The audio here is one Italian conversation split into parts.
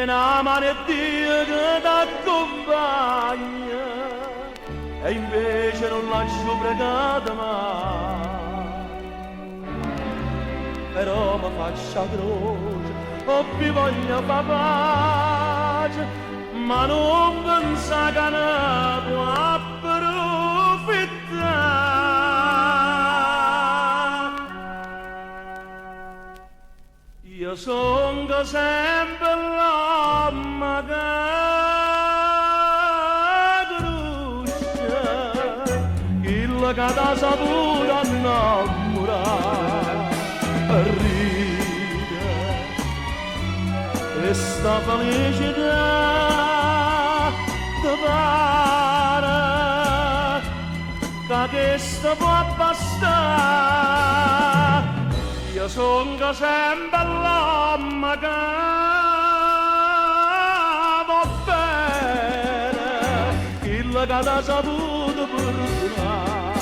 una malattia che t'accompagna e invece non lascio pregata mai. Però mi faccia croce, o vi voglio fa pace, ma non pensa che ne può approfittare. Io sono sempre l'uomo che conosce, il che t'ha saputo innamorare e ride, e sta felicità ti pare che questa può bastare. Io sono sempre l'uomo che va bene, il che t'ha saputo perdonare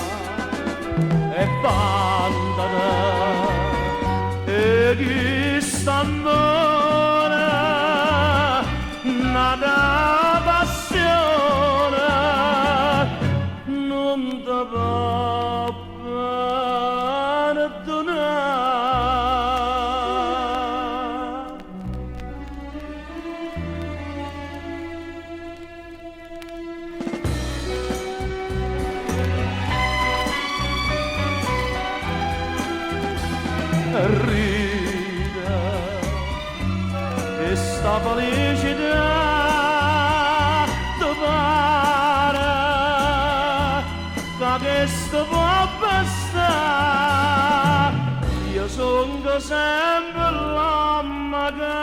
e vandane e chi st'amore nata passione non ti può perdonare. Ride e sta felicità ti pare che questo può bastare. Io sono sempre l'uomo che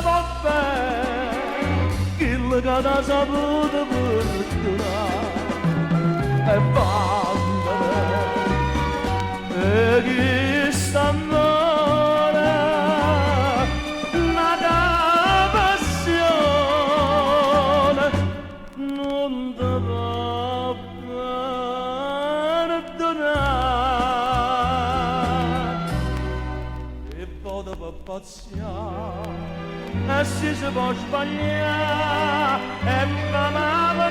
va bene, il che t'ha saputo perdonare e vandane e chi st'amore nata passione non ti può perdonare. E poi dopo pazziare e si può sbagliare e fa male